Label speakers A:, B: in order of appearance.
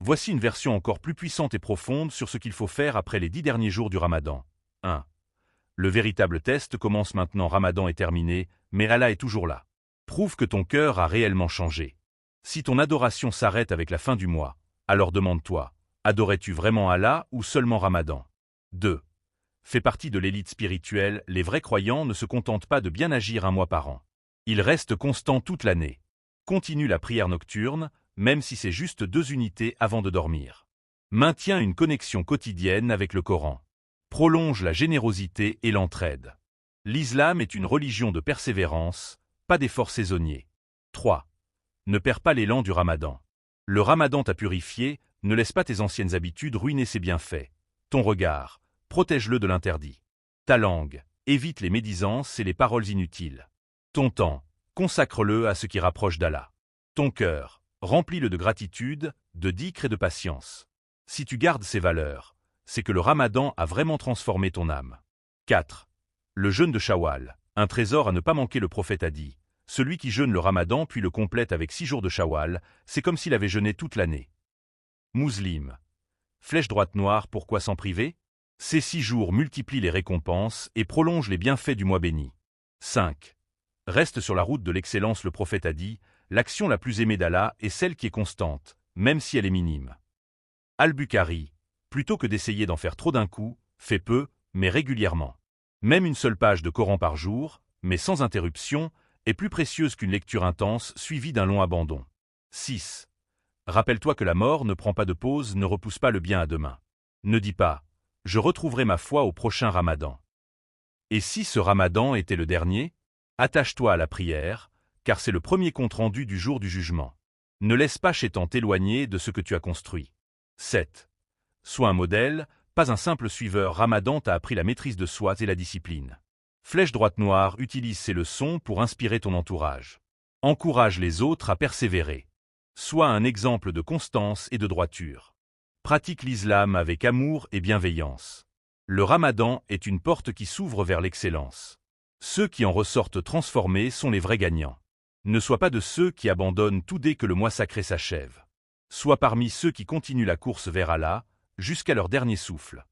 A: Voici une version encore plus puissante et profonde sur ce qu'il faut faire après les 10 derniers jours du Ramadan. 1. Le véritable test commence maintenant. Ramadan est terminé, mais Allah est toujours là. Prouve que ton cœur a réellement changé. Si ton adoration s'arrête avec la fin du mois, alors demande-toi, adorais-tu vraiment Allah ou seulement Ramadan? 2. Fais partie de l'élite spirituelle. Les vrais croyants ne se contentent pas de bien agir un mois par an. Ils restent constants toute l'année. Continue la prière nocturne, même si c'est juste 2 unités avant de dormir. Maintiens une connexion quotidienne avec le Coran. Prolonge la générosité et l'entraide. L'islam est une religion de persévérance, pas d'efforts saisonniers. 3. Ne perds pas l'élan du Ramadan. Le Ramadan t'a purifié, ne laisse pas tes anciennes habitudes ruiner ses bienfaits. Ton regard, protège-le de l'interdit. Ta langue, évite les médisances et les paroles inutiles. Ton temps, consacre-le à ce qui rapproche d'Allah. Ton cœur, remplis-le de gratitude, de dhikr et de patience. Si tu gardes ces valeurs, c'est que le Ramadan a vraiment transformé ton âme. 4. Le jeûne de Shawwal, un trésor à ne pas manquer. Le prophète a dit, celui qui jeûne le Ramadan puis le complète avec 6 jours de Shawwal, c'est comme s'il avait jeûné toute l'année. Muslim. Flèche droite noire, pourquoi s'en priver? Ces 6 jours multiplient les récompenses et prolongent les bienfaits du mois béni. 5. Reste sur la route de l'excellence. Le prophète a dit, l'action la plus aimée d'Allah est celle qui est constante, même si elle est minime. Al-Bukhari. Plutôt que d'essayer d'en faire trop d'un coup, fais peu, mais régulièrement. Même une seule page de Coran par jour, mais sans interruption, est plus précieuse qu'une lecture intense suivie d'un long abandon. 6. Rappelle-toi que la mort ne prend pas de pause, ne repousse pas le bien à demain. Ne dis pas, je retrouverai ma foi au prochain Ramadan. Et si ce Ramadan était le dernier? Attache-toi à la prière, car c'est le premier compte-rendu du jour du jugement. Ne laisse pas Shaitan t'éloigner de ce que tu as construit. 7. Sois un modèle, pas un simple suiveur. Ramadan t'a appris la maîtrise de soi et la discipline. Flèche droite noire, utilise ces leçons pour inspirer ton entourage. Encourage les autres à persévérer. Sois un exemple de constance et de droiture. Pratique l'islam avec amour et bienveillance. Le Ramadan est une porte qui s'ouvre vers l'excellence. Ceux qui en ressortent transformés sont les vrais gagnants. Ne sois pas de ceux qui abandonnent tout dès que le mois sacré s'achève. Sois parmi ceux qui continuent la course vers Allah, jusqu'à leur dernier souffle.